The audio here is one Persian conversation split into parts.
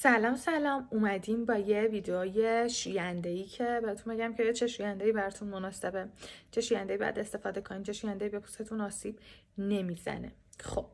سلام اومدیم با یه ویدیوی شوینده‌ای که بهتون بگم که چه شوینده‌ای براتون مناسبه، چه شوینده‌ای بعد استفاده کنین، چه شوینده‌ای به پوستتون آسیب نمیزنه. خب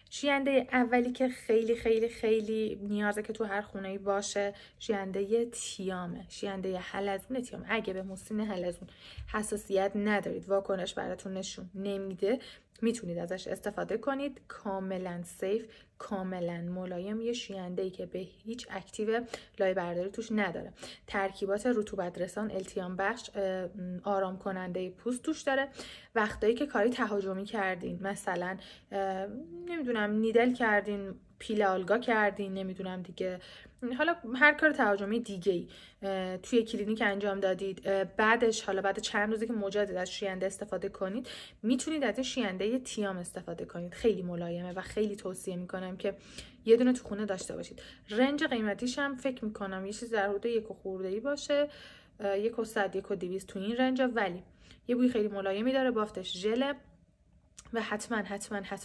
شوینده اولی که خیلی خیلی خیلی نیازه که تو هر خونه‌ای باشه شوینده تیامه، شوینده حلزون تیام. اگه به موسین حلزون حساسیت ندارید، واکنش براتون نشون نمیده، میتونید ازش استفاده کنید. کاملا سیف، کاملا ملایم، یه شوینده‌ای که به هیچ اکتیو لایه برداری توش نداره. ترکیبات رطوبت رسان، التیام بخش، آرام کننده پوست توش داره. وقتایی که کاری تهاجمی کردین، مثلا نمیدونم نیدل کردین، پیل آلگا کردین، نمیدونم دیگه، حالا هر کار تهاجمی دیگه ای توی کلینیک انجام دادید، بعدش حالا بعد چند روزی که مجدد از شوینده استفاده کنید، میتونید از شوینده تیام استفاده کنید. خیلی ملایمه و خیلی توصیه میکنم که یه دونه تو خونه داشته باشید. رنج قیمتیش هم فکر میکنم یه چیز در حدود 1 خورده‌ای باشه، 100 1,200 تو این رنج، ولی یه بوی خیلی ملایمی داره، بافتش ژله و حتما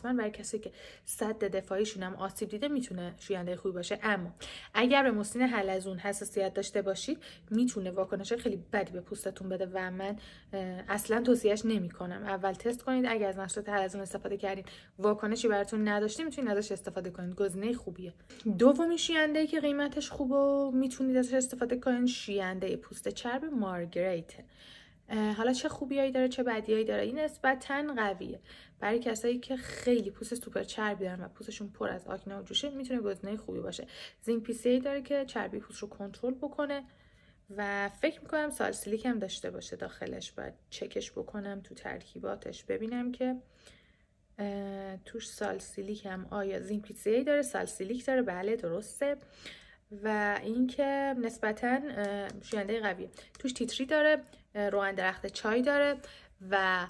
برای کسی که سد دفاعیشون هم آسیب دیده میتونه شوینده خوبی باشه. اما اگر به موسین حلزون حساسیت داشته باشید میتونه واکنش خیلی بدی به پوستتون بده و من اصلا توصیهش نمیکنم. اول تست کنید، اگر از محصولات حلزون استفاده کردین واکنشی براتون نداشته میتونید ازش استفاده کنید، گزینه خوبیه. دومین شوینده‌ای که قیمتش خوبه و میتونید ازش استفاده کنید شوینده پوست چرب مارگریت. حالا چه خوبیایی داره چه بدیایی داره، این نسبتاً قویه برای کسایی که خیلی پوست سوپر چربی دارن و پوستشون پر از آکنه و جوشه، میتونه گزینه خوبی باشه. زینک PCA داره که چربی پوست رو کنترل بکنه و فکر میکنم سالسیلیک هم داشته باشه داخلش. باید چکش بکنم تو ترکیباتش ببینم که توش سالسیلیک هم آیا زینک PCA داره، سالسیلیک داره، بله درسته. و اینکه نسبتاً شوینده قویه، توش تیتری داره، روغن درخت چای داره و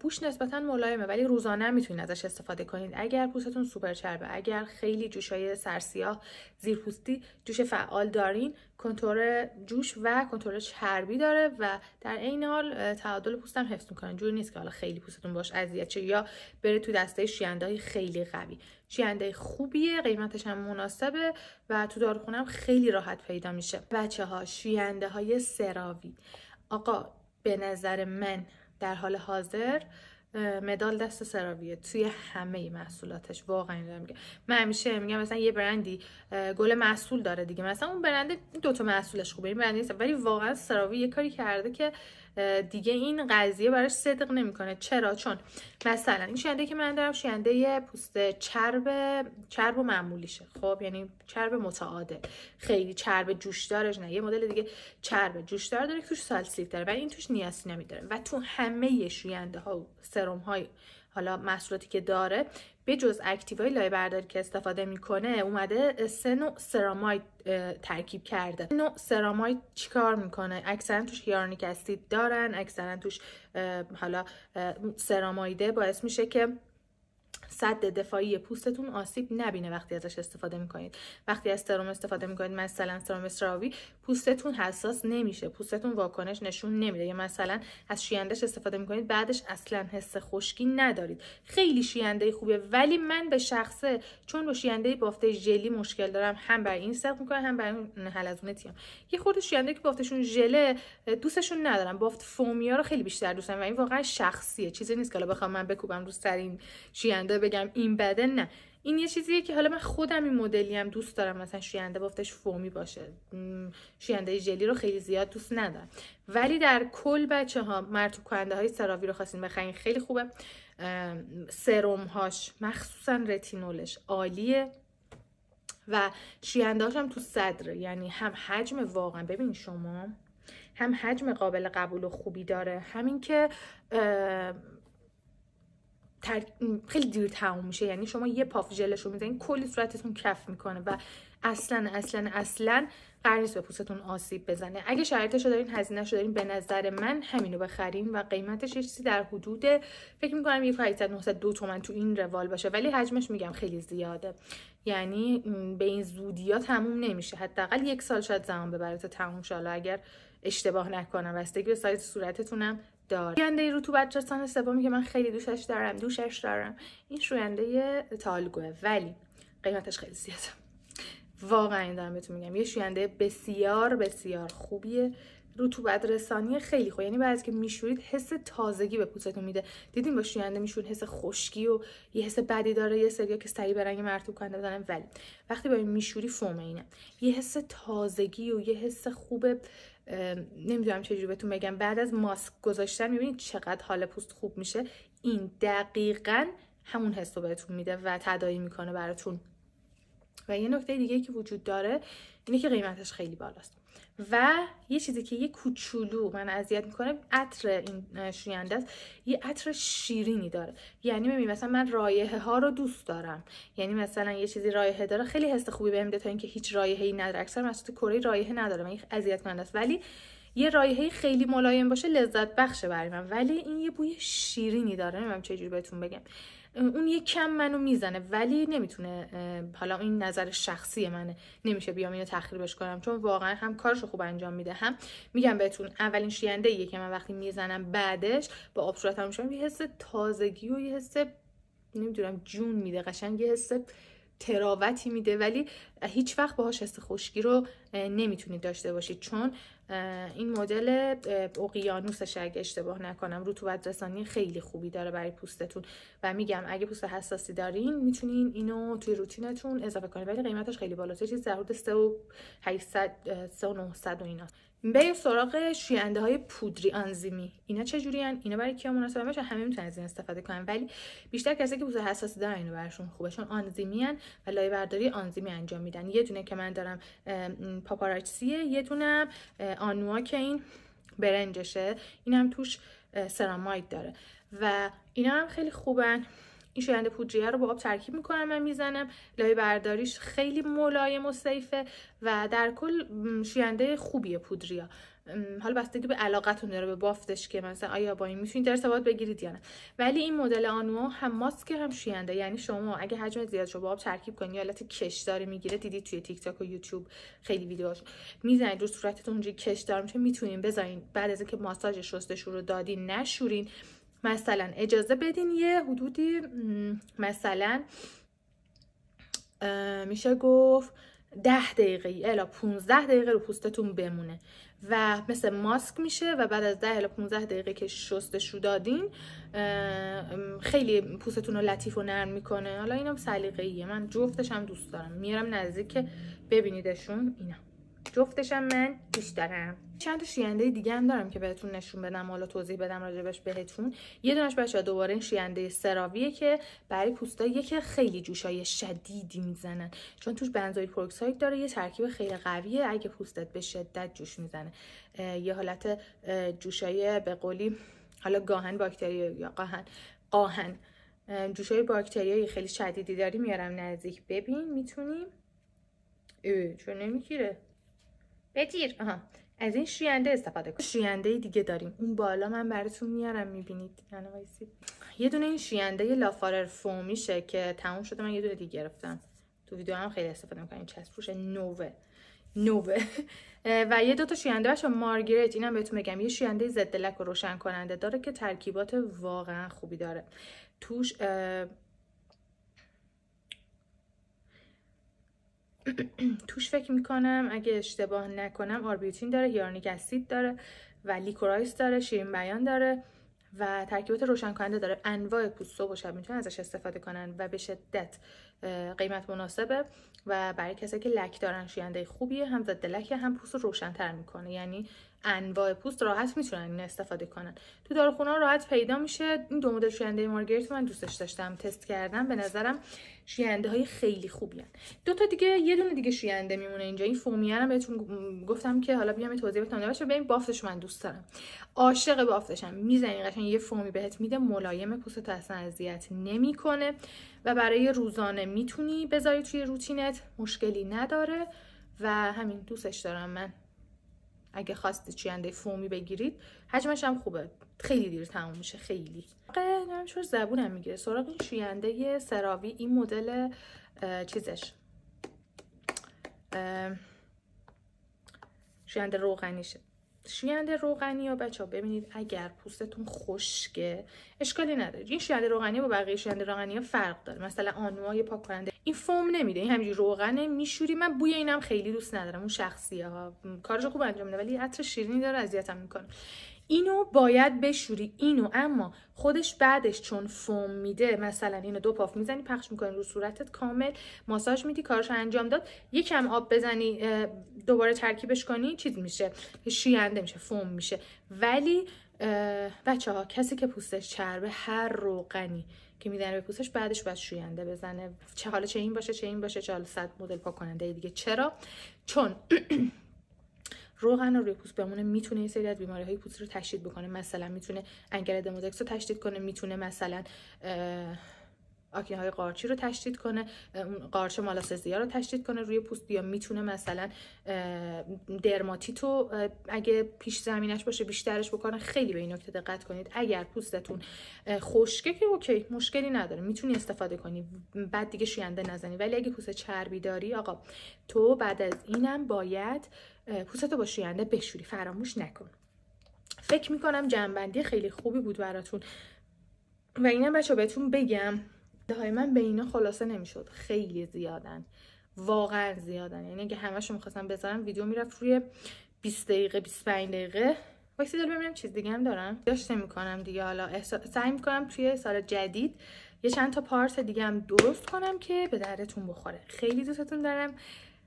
بوش نسبتاً ملایمه، ولی روزانه هم میتونید ازش استفاده کنید. اگر پوستتون سوپر چربه، اگر خیلی جوشای سرسیاه زیرپوستی جوش فعال دارین، کنترل جوش و کنترل چربی داره و در عین حال تعادل پوست هم حفظ میکنه. جوری نیست که حالا خیلی پوستتون باش اذیت شه یا بره تو دسته شوینده‌های خیلی قوی. شوینده خوبیه، قیمتش هم مناسبه و تو داروخونه هم خیلی راحت پیدا میشه. بچه‌ها شوینده‌های سراوی، آقا به نظر من در حال حاضر مدال دست سراویه توی همه محصولاتش. واقعا دارم میگم، من همیشه میگم مثلا یه برندی گل محصول داره دیگه، مثلا اون برند دو تا محصولش خوبه، این برند نیست، ولی واقعا سراوی یه کاری کرده که دیگه این قضیه براش صدق نمیکنه. چرا؟ چون مثلا این شوینده که من دارم شوینده پوست چرب و معمولیشه، خب یعنی چرب متعادل، خیلی چرب جوشدارش نه، یه مدل دیگه چرب جوشدار داره که توش سالسیلیک داره ولی این توش نیاسینامی داره. و تو همه شوینده ها و سرم های حالا محصولاتی که داره به جز اکتیوهای لایه برداری که استفاده میکنه اومده 3 نوع سراماید ترکیب کرده. نوع سراماید چیکار میکنه؟ اکثرا توش هیالورونیک اسید دارن، اکثرا توش حالا سرامایده باعث میشه که سد دفاعی پوستتون آسیب نبینه وقتی ازش استفاده میکنید. وقتی از سرم استفاده میکنید، مثلا سرم سراوی، پوستتون حساس نمیشه، پوستتون واکنش نشون نمیده. یا مثلا از شویندهش استفاده میکنید بعدش اصلا حس خشکی ندارید. خیلی شوینده خوبه، ولی من به شخصه چون با شوینده بافته ژلی مشکل دارم، هم برای این صدق میکنم هم برای حلزون تیام. یه خورده شوینده که بافتشون ژله دوستشون ندارم، بافت فومیا رو خیلی بیشتر دوست دارم و این واقعا شخصیه، چیزی نیست که حالا بخوام من بکوبم رو سر این شوینده بگم این بده، نه، این یه چیزیه که حالا من خودم این مدلی هم دوست دارم، مثلا شوینده بافتش فومی باشه، شوینده ژلی رو خیلی زیاد دوست ندارم. ولی در کل بچه‌ها مرطوب کننده های سراوی رو خواستین بخرین خیلی خوبه. سرم هاش مخصوصا رتینولش عالیه و شوینده هاش هم تو صدره، یعنی هم حجم واقعا ببین شما، هم حجم قابل قبول و خوبی داره، همین که خیلی دیر تموم میشه. یعنی شما یه پاف ژلش رو میزنین کلی صورتتون کف میکنه و اصلا قرار نیست به پوستتون آسیب بزنه. اگه شرایطش رو دارین، هزینه‌اش رو دارین، به نظر من همینو بخرین و قیمتش یه چیزی در حدود فکر میکنم 1800-902 تومن تو این روال باشه، ولی حجمش میگم خیلی زیاده، یعنی به این زودی ها تموم نمیشه، حداقل 1 سال شاید زمان ببره تا تموم شه، اگر اشتباه نکنم. بستگی به سایز صورتتونم داره. شوینده رطوبت رسان سومی که من خیلی دوشش دارم این شوینده تالگوه، ولی قیمتش خیلی زیاده، واقعا این دارم بهتون میگم، یه شوینده بسیار بسیار خوبیه، رطوبت رسانی خیلی خوب. یعنی بعد از که میشورید حس تازگی به پوستتون میده. دیدین با شوینده میشورید حس خشکی و یه حس بدی داره، یه سریا که سریع به رنگ مرطوب کننده بزنن، ولی وقتی با این میشوری فوم اینه یه حس تازگی و یه حس خوب. نمیدونم چجوری بهتون بگم، بعد از ماسک گذاشتن میبینید چقدر حال پوست خوب میشه. این دقیقاً همون حس رو بهتون میده و تداعی میکنه براتون. و یه نکته دیگه که وجود داره اینه که قیمتش خیلی بالاست و یه چیزی که یه کوچولو من اذیت میکنه، عطر این شوینده است. یه عطر شیرینی داره. یعنی ببین مثلا من رایحه ها رو دوست دارم، یعنی مثلا یه چیزی رایحه داره خیلی حس خوبی بهم میده تا اینکه هیچ رایحه‌ای نداره. اکثر محصولات کره رایحه نداره و این اذیت کننده است، ولی یه رایحه خیلی ملایم باشه لذت بخشه برای من. ولی این یه بوی شیرینی داره، نمیدونم چه جوری بهتون بگم، اون یه کم منو میزنه، ولی نمیتونه، حالا این نظر شخصی منه، نمیشه بیام اینو تخریبش کنم، چون واقعا هم کارشو خوب انجام میده، هم میگم بهتون اولین شوینده ایه که من وقتی میزنم بعدش با آب صورتم میشم یه حس تازگی و یه حس نمیدونم جون میده، قشنگ یه حس تراوتی میده، ولی هیچ وقت باهاش حس خشکی رو نمیتونید داشته باشید، چون این مدل اقیانوسش اگه اشتباه نکنم رطوبت رسانی خیلی خوبی داره برای پوستتون و میگم اگه پوست حساسی دارین میتونین اینو توی روتینتون اضافه کنید، ولی قیمتش خیلی بالاست، چیزی در حدود 3800 3900 و اینا. بریم سراغ شوینده های پودری آنزیمی. اینا چه جوریان؟ اینا برای کیا مناسبه باشه؟ همه میتونن از این استفاده کنن، ولی بیشتر کسایی که پوست حساسی دارن اینو براشون خوبه، چون آنزیمی ان و لایه برداری آنزیمی انجام میدن. یه دونه که من دارم پاپاراچیه، یه دونه آنوا که این برنجشه، اینم توش سراماید داره و اینا هم خیلی خوبن. این شوینده پودریه رو با آب ترکیب میکنم، من میزنم، لایه برداریش خیلی ملایم و سیفه و در کل شوینده خوبیه پودریا. حالا بستگی به علاقتون داره به بافتش که مثلا آیا با این میتونید ارتباط بگیرید یا نه، ولی این مدل آنوا هم ماسک هم شوینده، یعنی شما اگه حجم زیاد شو با آب ترکیب کنید، حالت کشدار میگیره، دیدید توی تیک تاک و یوتیوب خیلی ویدیوهاش میزنید رو صورتتون اونجوری کشدار میشه، میتونین بذارین بعد از اینکه ماساژ شستشو رو دادین نشورین، مثلا اجازه بدین یه حدودی مثلا میشه گفت 10 دقیقه الا 15 دقیقه رو پوستتون بمونه و مثل ماسک میشه و بعد از 10 الا 15 دقیقه که شستشو دادین خیلی پوستتون رو لطیف و نرم میکنه. حالا اینم سلیقه‌ایه، من جفتش هم دوست دارم، میارم نزدیک ببینیدشون. اینا جفتشم من دوست دارم. چند تا شوینده دیگه هم دارم که بهتون نشون بدم، حالا توضیح بدم راجبش بهتون. یه دونش بچه‌ها دوباره این شوینده سراویه که برای پوستایی که خیلی جوشای شدیدی میزنن، چون توش بنزوئیل پروکساید داره، یه ترکیب خیلی قویه، اگه پوستت به شدت جوش میزنه، یه حالت جوشای به قولی حالا گاهن باکتری یا قاهن جوشای باکتریایی خیلی شدیدی داری، میارم نزدیک ببین میتونیم چون نمیگیره بگیر. از این شوینده استفاده کن. شوینده دیگه داریم اون بالا، من براتون میارم میبینید. یه دونه این شوینده لافارر فومیشه که تموم شده، من یه دونه دیگه گرفتم، تو ویدیو هم خیلی استفاده میکنم، چسبوش نوه و یه دوتا شوینده باشه مارگریت، اینم بهتون بگم یه شوینده ضد لک و روشن کننده داره که ترکیبات واقعا خوبی داره توش فکر میکنم اگه اشتباه نکنم آربیوتین داره، هیالورونیک اسید داره و لیکورایس داره، شیرین بیان داره و ترکیبات روشن کننده داره. انواع پوست و شب میتونن ازش استفاده کنن و به شدت قیمت مناسبه و برای کسایی که لک دارن شوینده خوبیه، هم ضد لک هم پوست رو روشن‌تر میکنه، یعنی انواع پوست راحت میتونن این استفاده کنن. تو داروخونه راحت پیدا میشه. این دو مدل شوینده مارگریت من دوستش داشتم، تست کردم، به نظرم شوینده های خیلی خوبی هن. دو تا دیگه، یه دونه دیگه شوینده میمونه اینجا، این فومیه رو بهتون گفتم که حالا بیام توضیح بدم. باشه ببین بافتش من دوست دارم، عاشق بافتشم. میزنی قشنگ یه فومی بهت میده، ملایم، پوستت اصلا اذیت نمیکنه و برای روزانه میتونی بذاری توی روتینت، مشکلی نداره و همین دوستش دارم من. اگه خواستید شوینده فومی بگیرید، حجمش هم خوبه، خیلی دیر تموم میشه، خیلی. نمیدونم چرا زبونم میگیره. سراغ این شوینده سراوی، این مدل چیزش شوینده روغنیشه. شوینده روغنی ها بچه‌ها ببینید اگر پوستتون خشکه اشکالی نداره. این شوینده روغنی با بقیه شوینده روغنی ها فرق داره. مثلا آنواع پاک کننده این فوم نمیده، این همینجوری روغنه میشوری. من بوی اینم خیلی دوست ندارم، اون شخصیه ها کارش خوب انجام میده ولی عطر شیرینی داره اذیتم میکنه. اینو باید بشوری اینو، اما خودش بعدش چون فوم میده مثلا اینو 2 پاف میزنی پخش میکنی رو صورتت کامل ماساژ میدی، کارشو انجام داد. یکم آب بزنی دوباره ترکیبش کنی چیز میشه، شوینده میشه، فوم میشه. ولی بچه ها کسی که پوستش چربه هر روغنی که میزنه به پوستش بعدش باید شوینده بزنه، چه حالا چه این باشه چه این باشه چه حالا 100 مدل پاک کننده دیگه. چرا؟ چون روغن روی پوست بمونه میتونه یه سری از بیماری‌های پوست رو تشدید بکنه. مثلا میتونه انگل دمودکس رو تشدید کنه، میتونه مثلا آکنه های قارچی رو تشدید کنه، قارچ مالاسزیا رو تشدید کنه روی پوست، یا میتونه مثلا درماتیتو اگه پیش زمینش باشه بیشترش بکنه. خیلی به این نکته دقت کنید. اگر پوستتون خشکه که اوکی مشکلی نداره میتونی استفاده کنی، بعد دیگه شوینده نزنی. ولی اگه پوست چربی داری آقا تو بعد از اینم باید پوستتو با شوینده بشوری، فراموش نکن. فکر میکنم جنبندی خیلی خوبی بود براتون و اینم بچه بهتون بگم های من به اینا خلاصه نمیشد، خیلی زیادن، واقعا زیادن. یعنی اگه همه‌شو می‌خواستم بذارم ویدیو میرفت روی 20 دقیقه 25 دقیقه. وایسی دل ببینم چیز دیگه هم دارم داشته میکنم دیگه. حالا سعی میکنم توی سال جدید یه چند تا پارت دیگه هم درست کنم که به دردتون بخوره. خیلی دوستتون دارم،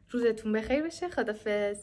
روزتون بخیر بشه. خدافظ.